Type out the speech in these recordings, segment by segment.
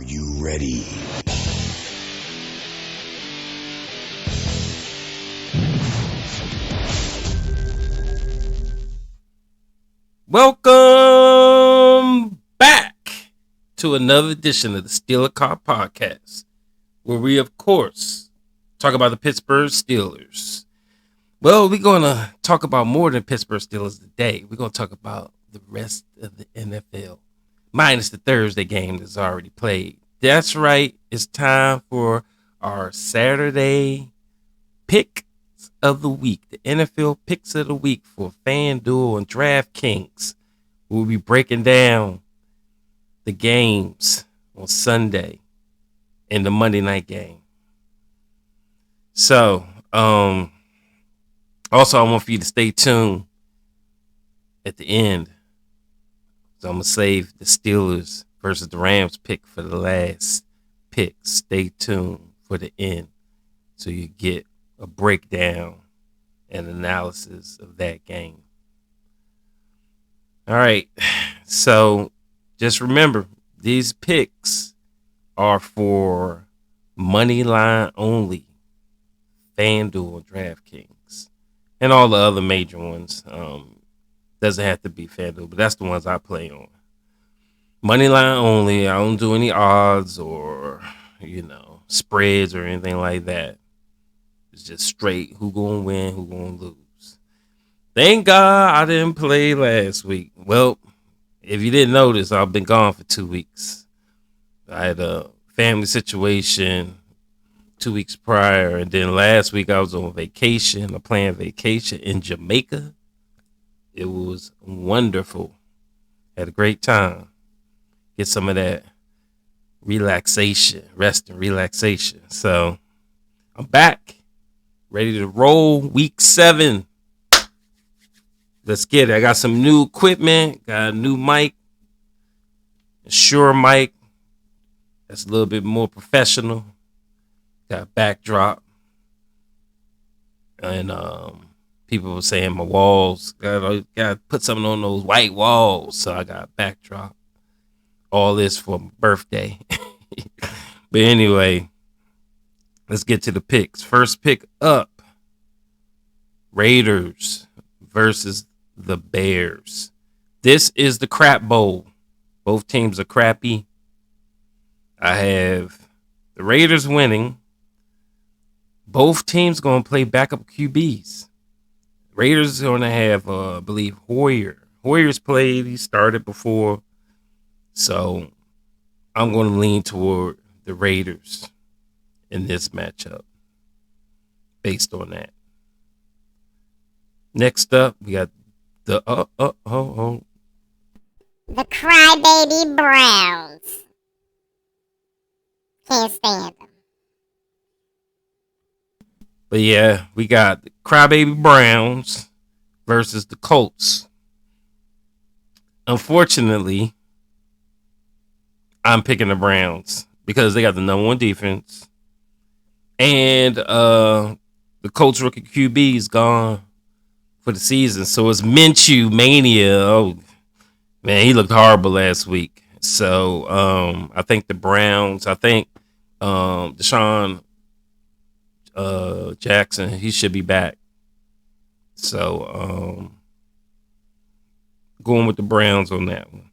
Are you ready? Welcome back to another edition of the Steeler Car Podcast, where we, of course, talk about the Pittsburgh Steelers. Well, we're going to talk about more than Pittsburgh Steelers today. We're going to talk about the rest of the NFL, minus the Thursday game that's already played. That's right. It's time for our Saturday pick of the week, the NFL picks of the week for FanDuel and DraftKings. We'll be breaking down the games on Sunday and the Monday night game. So, also I want for you to stay tuned at the end. So I'm gonna save the Steelers versus the Rams pick for the last pick. Stay tuned for the end so you get a breakdown and analysis of that game. All right, so just remember, these picks are for money line only, FanDuel, DraftKings, and all the other major ones. Doesn't have to be FanDuel, but that's the ones I play on. Money line only. I don't do any odds or, spreads or anything like that. It's just straight who gonna win, who gonna lose. Thank God I didn't play last week. Well, if you didn't notice, I've been gone for 2 weeks. I had a family situation 2 weeks prior, and then last week I was on vacation, a planned vacation in Jamaica. It was wonderful. Had a great time. Get some of that relaxation, rest and relaxation. So I'm back. Ready to roll week 7. Let's get it. I got some new equipment. Got a new mic. A Shure mic. That's a little bit more professional. Got a backdrop. And people were saying my walls. Got to put something on those white walls. So I got a backdrop. All this for my birthday. But anyway, let's get to the picks. First pick up, Raiders versus the Bears. This is the crap bowl. Both teams are crappy. I have the Raiders winning. Both teams going to play backup QBs. Raiders going to have, I believe, Hoyer. Hoyer's played. He started before. So I'm going to lean toward the Raiders in this matchup based on that. Next up, we got the the crybaby Browns. Can't stand them. But yeah, we got the crybaby Browns versus the Colts. Unfortunately, I'm picking the Browns because they got the number 1 defense. And the Colts rookie QB is gone for the season. So it's Minshew mania. Oh, man, he looked horrible last week. So I think the Browns, Deshaun Jackson, he should be back. So going with the Browns on that one.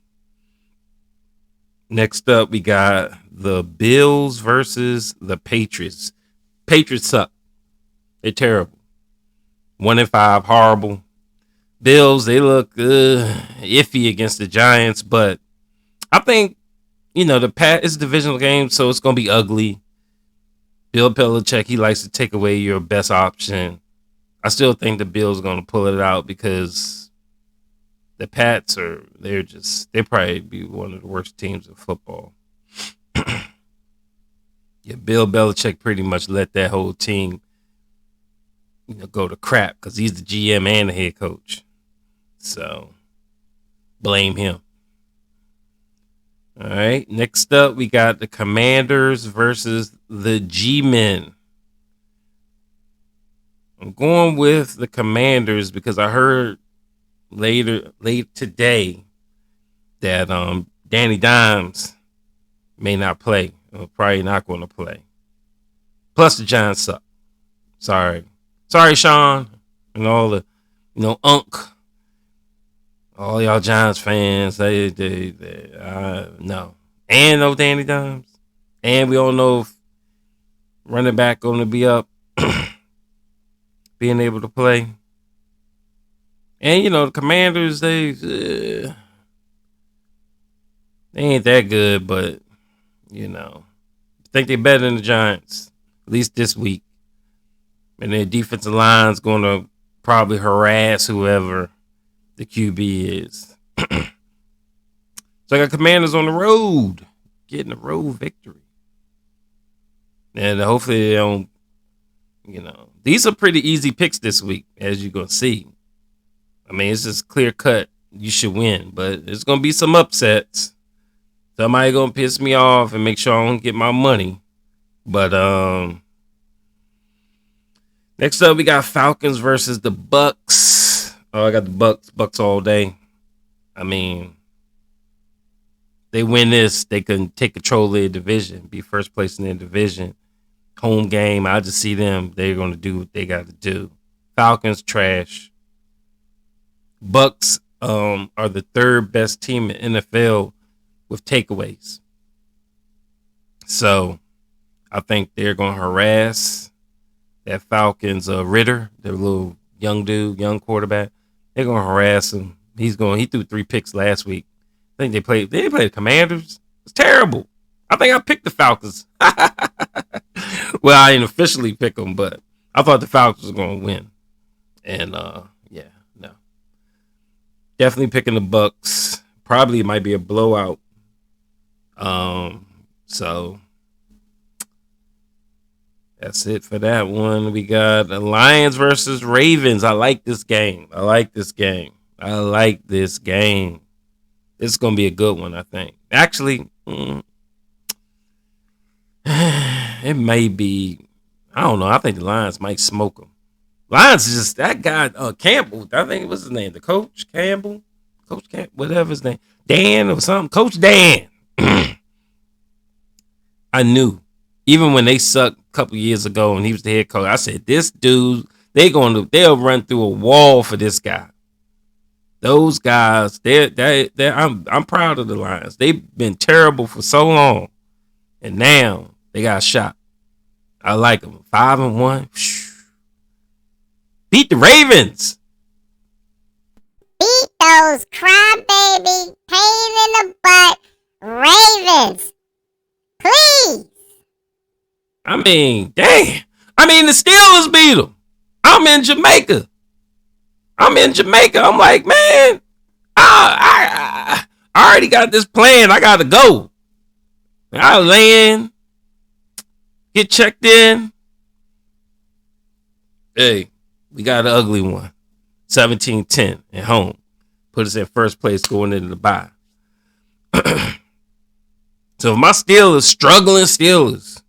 Next up, we got the Bills versus the Patriots. Patriots suck. They're terrible. 1-5, horrible. Bills, they look iffy against the Giants, but I think, it's a divisional game, so it's going to be ugly. Bill Belichick, he likes to take away your best option. I still think the Bills are going to pull it out because the Pats they'll probably be one of the worst teams in football. Yeah, Bill Belichick pretty much let that whole team, go to crap because he's the GM and the head coach. So, blame him. All right, next up, we got the Commanders versus the G-Men. I'm going with the Commanders because I heard late today that Danny Dimes may not play. Or probably not going to play. Plus the Giants suck. Sorry, Sean, and all the, Unk, all y'all Giants fans. They no, and no Danny Dimes, and we don't know if running back going to be up, being able to play. And the Commanders, they ain't that good, but I think they're better than the Giants, at least this week. And their defensive line's going to probably harass whoever the QB is. So I got Commanders on the road, getting a road victory. And hopefully they don't, these are pretty easy picks this week, as you're going to see. I mean, it's just clear cut. You should win, but there's going to be some upsets. Somebody going to piss me off and make sure I don't get my money. But, next up, we got Falcons versus the Bucks. Oh, I got the Bucks all day. I mean, they win this, they can take control of their division, be first place in their division. Home game, I just see them. They're going to do what they got to do. Falcons, trash. Bucks are the third best team in NFL with takeaways. So, I think they're going to harass that Falcons Ritter, their little young dude, young quarterback. They're gonna harass him. He threw 3 picks last week. I think they played the Commanders. It's terrible. I think I picked the Falcons. Well, I didn't officially pick them, but I thought the Falcons were gonna win. And no. Definitely picking the Bucks. Probably it might be a blowout. So that's it for that one. We got the Lions versus Ravens. I like this game. It's going to be a good one, I think. Actually, it may be. I don't know. I think the Lions might smoke them. Lions is just that guy, Campbell. I think it was his name. The coach, Campbell. Coach Campbell, whatever his name. Dan or something. Coach Dan. I knew. Even when they sucked a couple years ago and he was the head coach, I said, this dude, they'll run through a wall for this guy. Those guys, I'm proud of the Lions. They've been terrible for so long. And now they got a shot. I like them. 5-1. Beat the Ravens. Beat those crybaby, pain in the butt Ravens. Please. I mean, dang. The Steelers beat them. I'm in Jamaica. I'm like, man, I already got this plan. I got to go. I land, get checked in. Hey, we got an ugly one. 17-10 at home. Put us in first place going into the bye. So if my struggling Steelers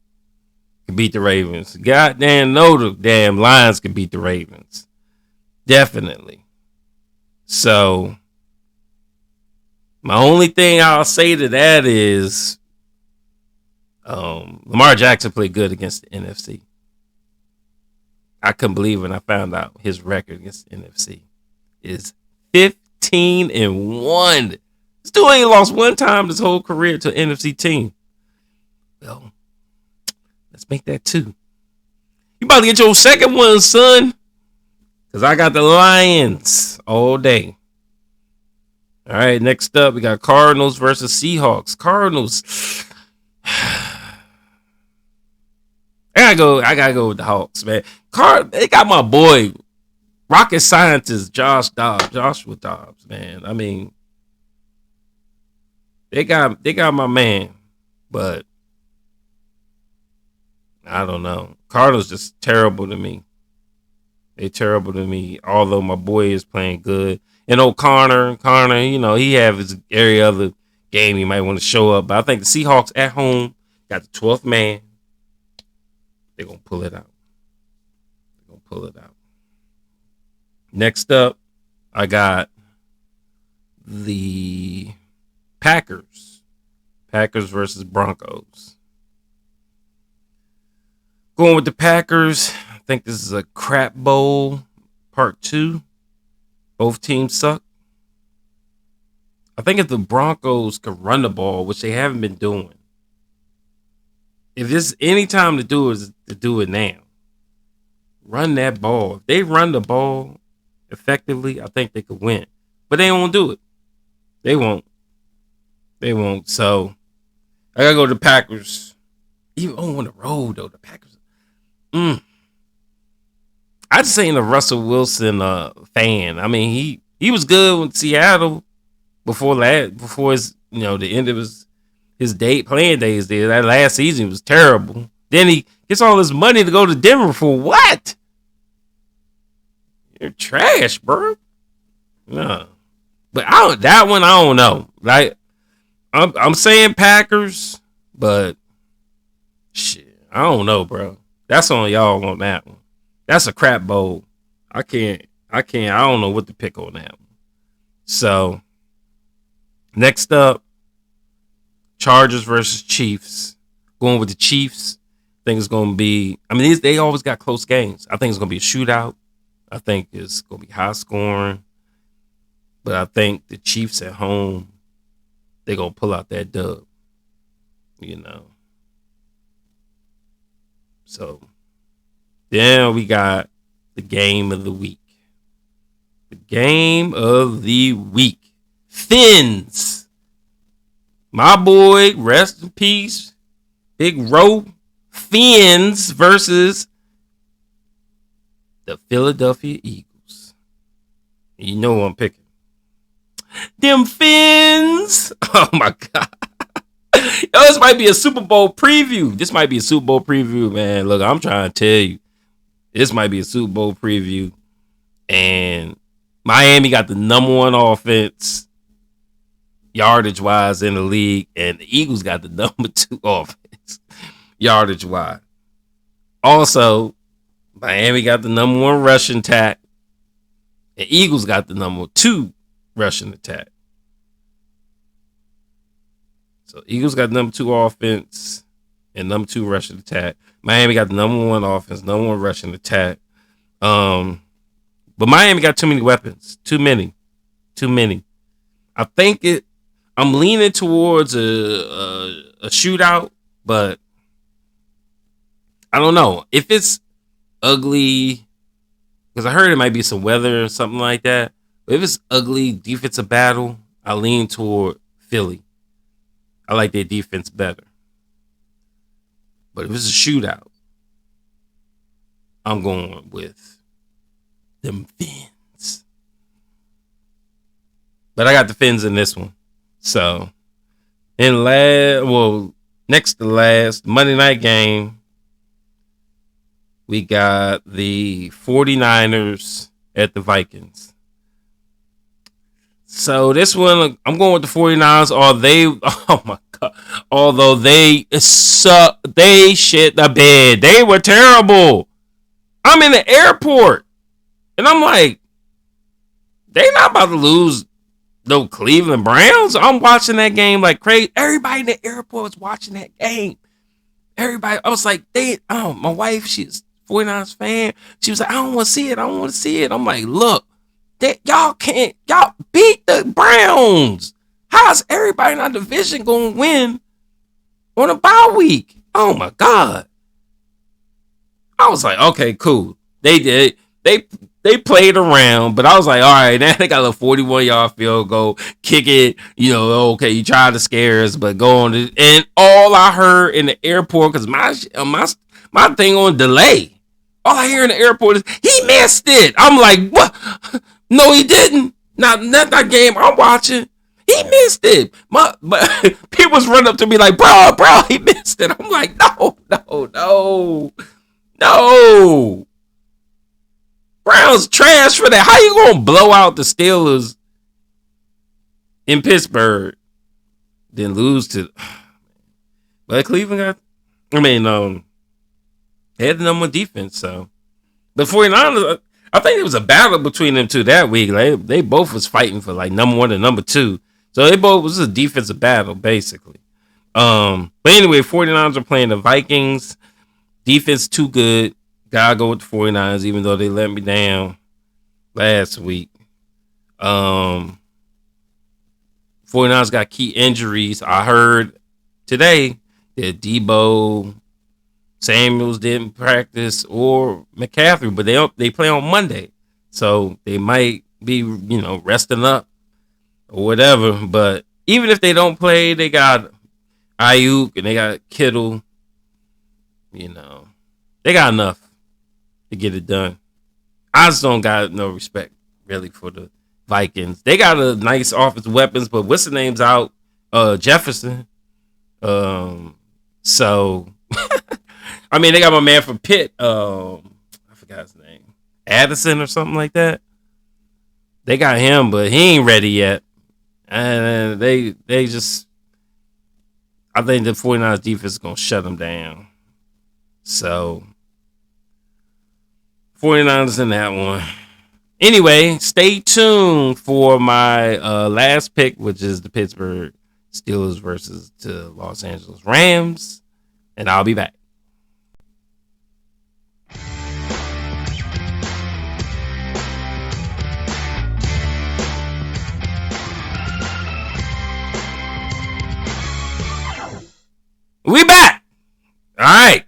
can beat the Ravens, goddamn know the damn Lions can beat the Ravens. Definitely. So my only thing I'll say to that is Lamar Jackson played good against the NFC. I couldn't believe when I found out his record against the NFC is 15-1. This dude ain't lost one time this whole career to an NFC team. Well, let's make that 2. You about to get your second one, son. Because I got the Lions all day. All right, next up, we got Cardinals versus Seahawks. Cardinals. I gotta go with the Hawks, man. They got my boy, rocket scientist Joshua Dobbs, man. I mean, they got my man, but I don't know. Cardinals just terrible to me. They terrible to me. Although my boy is playing good, and Connor, he have his every other game he might want to show up. But I think the Seahawks at home got the 12th man. They're going to pull it out. Next up, I got the Packers Packers versus Broncos. Going with the Packers. I think this is a crap bowl part 2. Both teams suck. I think if the Broncos could run the ball, which they haven't been doing, if there's any time to do it, is to do it now. Run that ball. If they run the ball effectively, I think they could win. But they won't do it. They won't. They won't. So I gotta go to the Packers. Even on the road though, the Packers. I just ain't a Russell Wilson fan. I mean, he was good with Seattle before his the end of his playing days there. That last season was terrible. Then he gets all this money to go to Denver for what? You're trash, bro. No. But that one I don't know. Like I'm saying Packers, but shit, I don't know, bro. That's on y'all on that one. That's a crap bowl. I don't know what to pick on that one. So next up, Chargers versus Chiefs. Going with the Chiefs. I think it's going to be, they always got close games. I think it's going to be a shootout. I think it's going to be high scoring. But I think the Chiefs at home, they're going to pull out that dub. So then we got the game of the week. The game of the week. Fins. My boy, rest in peace, Big Ro. Fins versus the Philadelphia Eagles. You know who I'm picking. Them Fins. Oh my God. Yo, this might be a Super Bowl preview. Man. Look, I'm trying to tell you. This might be a Super Bowl preview. And Miami got the number 1 offense, yardage-wise, in the league. And the Eagles got the number 2 offense, yardage-wise. Also, Miami got the number 1 rushing attack. And Eagles got the number 2 rushing attack. So Eagles got number 2 offense and number 2 rushing attack. Miami got the number 1 offense, number 1 rushing attack. But Miami got too many weapons. Too many. I think I'm leaning towards a shootout, but I don't know. If it's ugly, because I heard it might be some weather or something like that. But if it's ugly defensive battle, I lean toward Philly. I like their defense better. But if it's a shootout, I'm going with them Fins. But I got the Fins in this one. So, next to last, Monday night game, we got the 49ers at the Vikings. So this one, I'm going with the 49ers. Oh my God. Although they suck, they shit the bed. They were terrible. I'm in the airport. And I'm like, they not about to lose no Cleveland Browns. I'm watching that game like crazy. Everybody in the airport was watching that game. Everybody, I was like, my wife, she's a 49ers fan. She was like, I don't want to see it. I'm like, look. Y'all beat the Browns. How's everybody in our division going to win on a bye week? Oh my God. I was like, okay, cool. They did. They played around, but I was like, all right, now they got a 41-yard field goal, kick it. Okay, you tried to scare us, but go on. And all I heard in the airport, because my thing on delay, all I hear in the airport is, he missed it. I'm like, what? No, he didn't. Not that game I'm watching. He missed it. But people was running up to me like, bro, he missed it. I'm like, no. Browns trash for that. How you gonna blow out the Steelers in Pittsburgh, then lose to? But Cleveland got. They had the number 1 defense. So, but 49ers. I think it was a battle between them two that week. Like, they both was fighting for like number 1 and number 2. So they both was a defensive battle basically. But anyway, 49ers are playing the Vikings. Defense too good. Gotta go with the 49ers, even though they let me down last week. 49ers got key injuries. I heard today that Debo Samuels didn't practice or McCaffrey, but they play on Monday. So they might be, resting up or whatever. But even if they don't play, they got Ayuk and they got Kittle. They got enough to get it done. I just don't got no respect really for the Vikings. They got a nice offensive weapons, but what's the name's out? Jefferson. So I mean, they got my man from Pitt. I forgot his name. Addison or something like that. They got him, but he ain't ready yet. And they just, I think the 49ers defense is going to shut them down. So, 49ers in that one. Anyway, stay tuned for my last pick, which is the Pittsburgh Steelers versus the Los Angeles Rams. And I'll be back. We back. All right.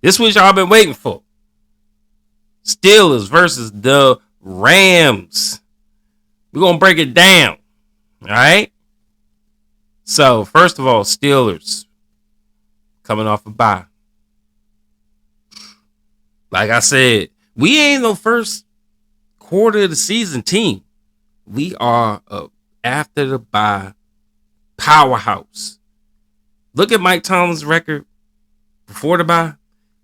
This what y'all been waiting for. Steelers versus the Rams. We're going to break it down. All right. So, first of all, Steelers coming off a bye. Like I said, we ain't no first quarter of the season team. We are a after the bye powerhouse. Look at Mike Tomlin's record before the bye.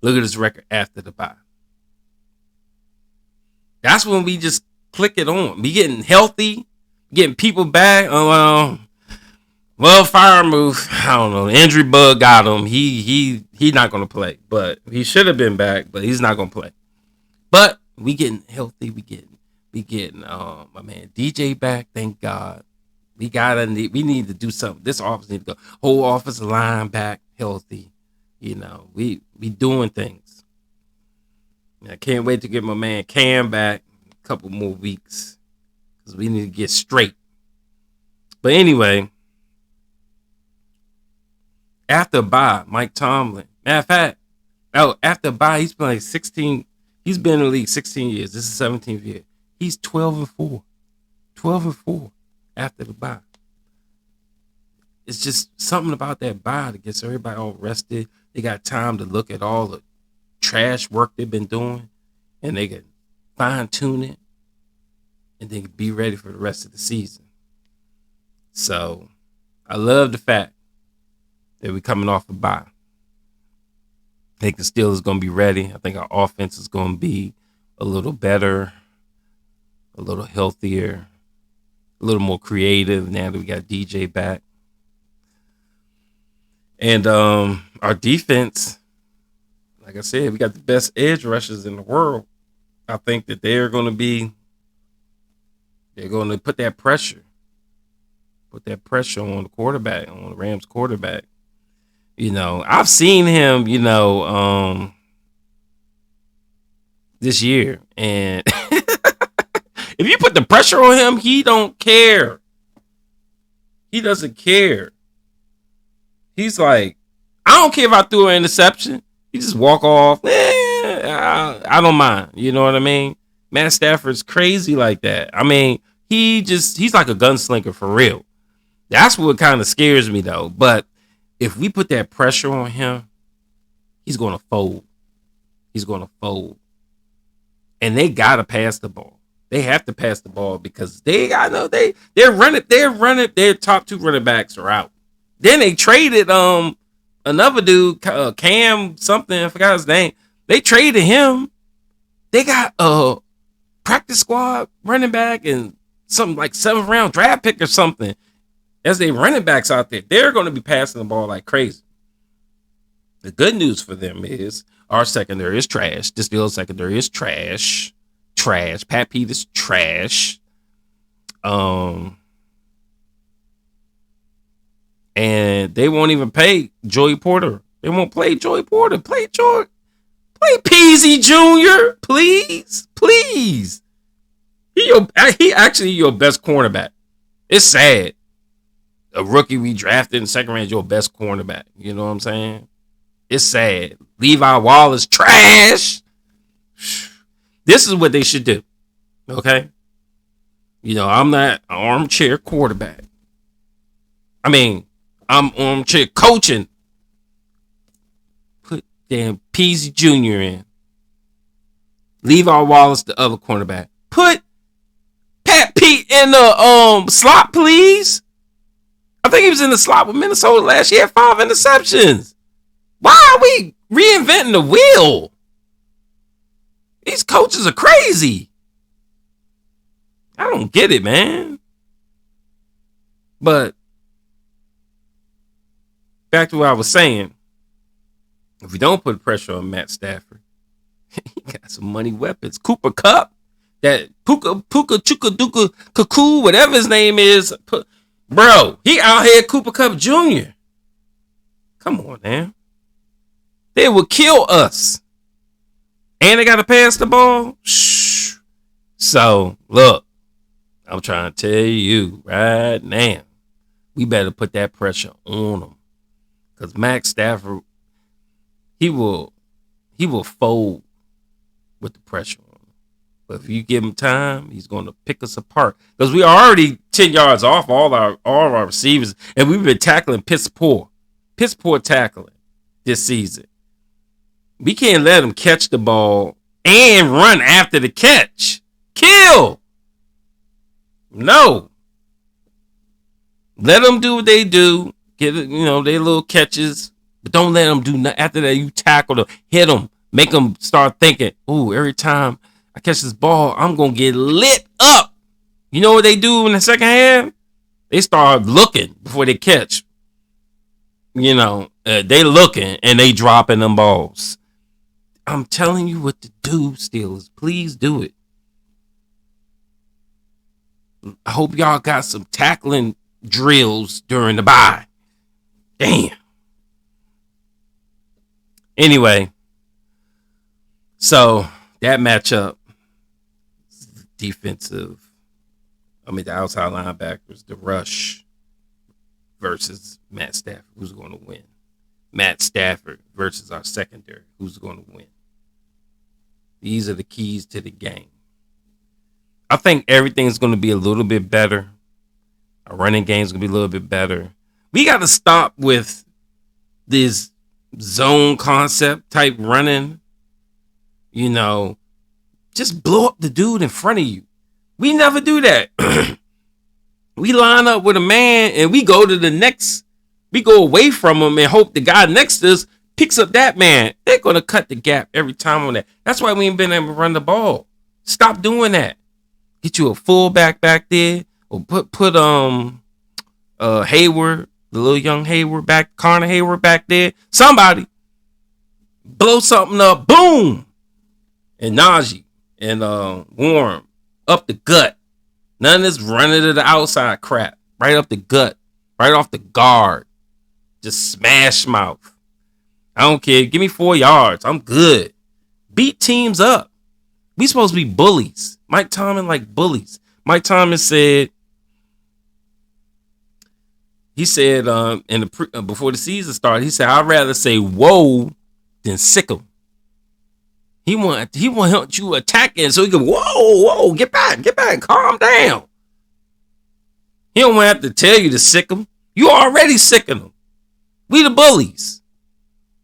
Look at his record after the bye. That's when we just click it on. We getting healthy, getting people back. Well, fire move. I don't know. Injury bug got him. He not gonna play, but he should have been back. But he's not gonna play. But we getting healthy. We getting my man DJ back. Thank God. We need to do something. This office need to go. Whole offensive line back healthy. We doing things. I can't wait to get my man Cam back a couple more weeks because we need to get straight. But anyway, after bye, Mike Tomlin. Matter of fact, after bye, he's playing 16. He's been in the league 16 years. This is 17th year. He's 12-4. 12-4 after the bye. It's just something about that bye that gets everybody all rested. They got time to look at all the trash work they've been doing, and they can fine tune it, and they can be ready for the rest of the season. So, I love the fact that we're coming off a bye. I think the Steelers going to be ready. I think our offense is going to be a little better, a little healthier, a little more creative now that we got DJ back. And our defense, like I said, we got the best edge rushers in the world. I think that they're going to put that pressure on the quarterback, on the Rams quarterback. I've seen him, this year, and if you put the pressure on him, he don't care. He doesn't care. He's like, I don't care if I threw an interception. He just walk off. I don't mind. You know what I mean? Matt Stafford's crazy like that. I mean, he's like a gunslinger for real. That's what kind of scares me though. But if we put that pressure on him, he's going to fold. He's going to fold. And they got to pass the ball. They have to pass the ball because they're running. Their top two running backs are out. Then they traded another dude, Cam something, I forgot his name. They traded him. They got a practice squad running back and something like 7th round draft pick or something. As they running backs out there, they're going to be passing the ball like crazy. The good news for them is our secondary is trash. The Steelers secondary is trash. Trash. Pat Pete is trash. And they won't even pay Joey Porter. They won't play Joey Porter. Play Peasy Jr. Please. Please. He actually your best cornerback. It's sad. A rookie we drafted in the second round is your best cornerback. You know what I'm saying? It's sad. Levi Wallace, trash. This is what they should do. Okay? You know, I'm not an armchair quarterback. I mean, I'm armchair coaching. Put damn Peasy Jr. in. Levi Wallace, the other cornerback. Put Pat Pete in the slot, please. I think he was in the slot with Minnesota last year. 5 interceptions. Why are we reinventing the wheel? These coaches are crazy. I don't get it, man. But back to what I was saying. If we don't put pressure on Matt Stafford, he got some money weapons. Cooper Kupp, that Puka Chuka Duka Cuckoo, whatever his name is. Bro, he out here Cooper Kupp Jr. Come on, man. They will kill us. And they got to pass the ball. Shh. So, look, I'm trying to tell you right now, we better put that pressure on them. Because Matt Stafford, he will fold with the pressure on him. But if you give him time, he's going to pick us apart. Because we are already 10 yards off all our receivers, and we've been tackling piss poor tackling this season. We can't let them catch the ball and run after the catch. Kill. No. Let them do what they do. Get their little catches, but don't let them do nothing. After that, you tackle them, hit them, make them start thinking, "Ooh, every time I catch this ball, I'm gonna get lit up." You know what they do in the second half? They start looking before they catch. They looking and they dropping them balls. I'm telling you what to do, Steelers. Please do it. I hope y'all got some tackling drills during the bye. Damn. Anyway, so that matchup, the outside linebackers, the rush versus Matt Stafford, who's going to win? Matt Stafford versus our secondary, who's going to win? These are the keys to the game. I think everything's going to be a little bit better. Our running game's going to be a little bit better. We got to stop with this zone concept type running. Just blow up the dude in front of you. We never do that. We line up with a man and we go away from him and hope the guy next to us picks up that man. They're going to cut the gap every time on that. That's why we ain't been able to run the ball. Stop doing that. Get you a fullback back there, or put Hayward, the little young Hayward back, Connor Hayward back there. Somebody blow something up, boom, and Najee and Warren up the gut. None of this running to the outside crap. Right up the gut, right off the guard. Just smash mouth. I don't care. Give me 4 yards. I'm good. Beat teams up. We supposed to be bullies. Mike Tomlin like bullies. Mike Tomlin said, before the season started, he said, I'd rather say whoa than sick 'em. He want you attacking so he can whoa, get back, calm down. He don't want to have to tell you to sick 'em. You already sicking them. We the bullies.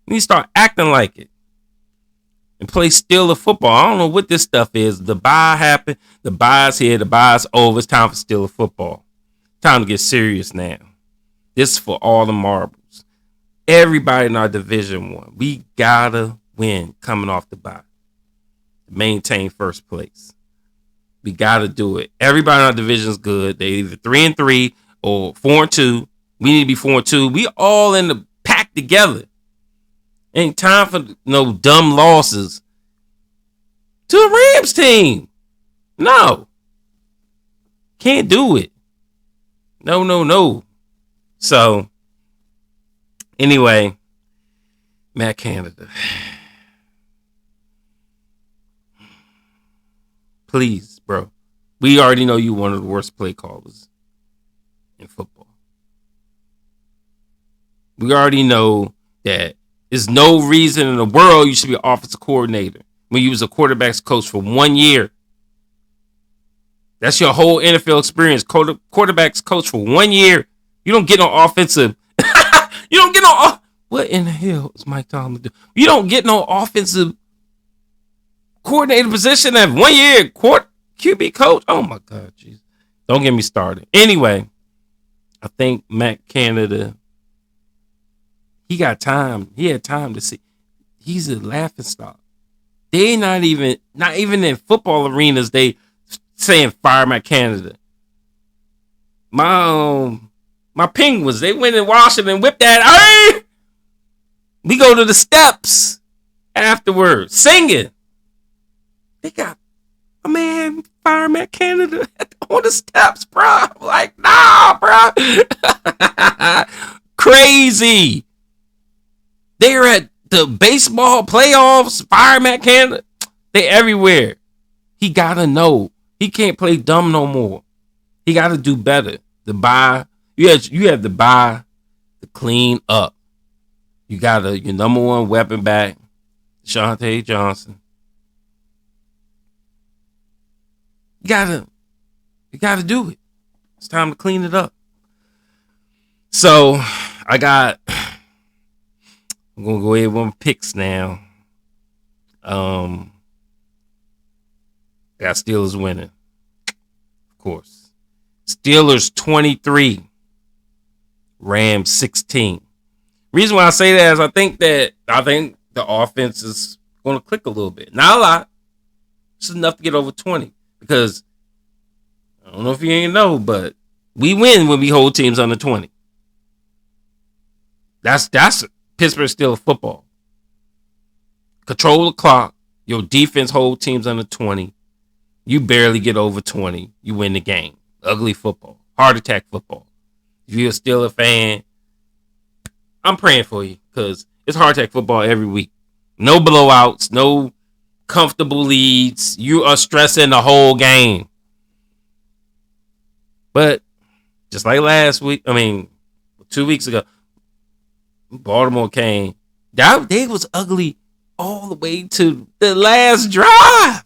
We need to start acting like it. And play Steeler football. I don't know what this stuff is. The bye happened. The bye's here. The bye's over. It's time for Steeler football. Time to get serious now. This is for all the marbles. Everybody in our Division 1. We gotta win coming off the bye. Maintain first place. We gotta do it. Everybody in our division is good. They either 3-3 or 4-2. We need to be 4-2. We all in the pack together. Ain't time for no dumb losses to a Rams team. No. Can't do it. No. So, Anyway, Matt Canada. Please, bro. We already know you one of the worst play callers in football. We already know that there's no reason in the world you should be an offensive coordinator when you was a quarterback's coach for 1 year. That's your whole NFL experience. Quarterback's coach for 1 year. You don't get no offensive. You don't get no. What in the hell is Mike Tomlin do? You don't get no offensive coordinator position at 1 year. QB coach. Oh my God, jeez. Don't get me started. Anyway, I think Matt Canada. He got time. He had time to see. He's a laughing stock. They not even in football arenas. They saying fire Matt Canada. My Penguins. They went in Washington, whipped that. Hey! We go to the steps afterwards, singing. They got a man fire Matt Canada on the steps, bro. I'm like, nah, bro. Crazy. They're at the baseball playoffs. Fire Matt Canada. They everywhere. He gotta know. He can't play dumb no more. He gotta do better. You have to buy to clean up. You got your number one weapon back, Deshaunte Johnson. You gotta do it. It's time to clean it up. So I'm gonna go ahead with my picks now. Got Steelers winning. Of course. Steelers 23. Rams 16. Reason why I say that is I think the offense is gonna click a little bit. Not a lot. Just enough to get over 20. Because I don't know if you ain't know, but we win when we hold teams under 20. That's Pittsburgh Steelers football. Control the clock. Your defense hold teams under 20. You barely get over 20. You win the game. Ugly football. Heart attack football. If you're a Steelers fan, I'm praying for you because it's heart attack football every week. No blowouts. No comfortable leads. You are stressing the whole game. But just like 2 weeks ago, Baltimore came. They was ugly all the way to the last drive.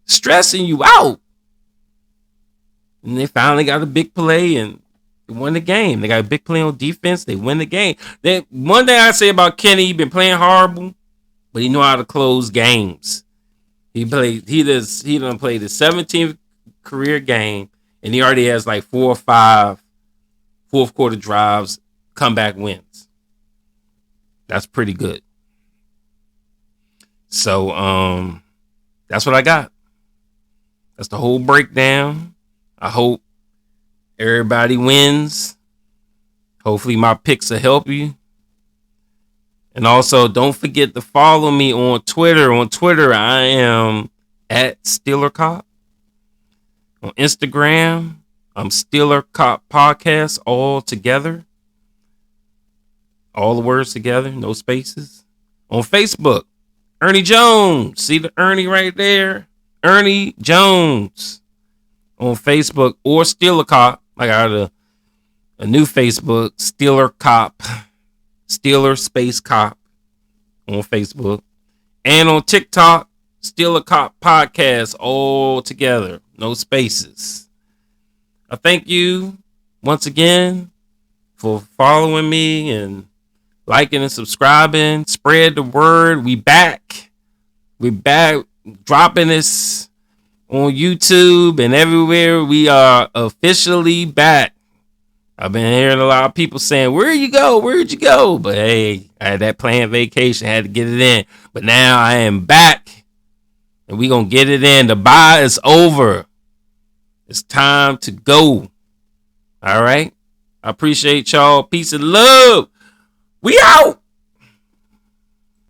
Stressing you out. And they finally got a big play and won the game. They got a big play on defense. They win the game. One thing I say about Kenny, he been playing horrible, but he know how to close games. He done played his 17th career game, and he already has like 4 or 5 fourth quarter drives, comeback wins. That's pretty good. So that's what I got. That's the whole breakdown. I hope everybody wins. Hopefully my picks will help you. And also don't forget to follow me on Twitter. On Twitter, I am at Steeler Cop. On Instagram, I'm Steeler Cop Podcast, all together. All the words together, no spaces. On Facebook, Ernie Jones. See the Ernie right there? Ernie Jones. On Facebook or Steeler Cop. I got a new Facebook, Steeler Cop. Steeler Space Cop on Facebook. And on TikTok, Steeler Cop Podcast, all together. No spaces. I thank you once again for following me and liking and subscribing. Spread the word. We back. We back dropping this on YouTube and everywhere. We are officially back. I've been hearing a lot of people saying, where'd you go? Where'd you go? But hey, I had that planned vacation. I had to get it in. But now I am back. And we going to get it in. The bye is over. It's time to go. All right? I appreciate y'all. Peace and love. We out.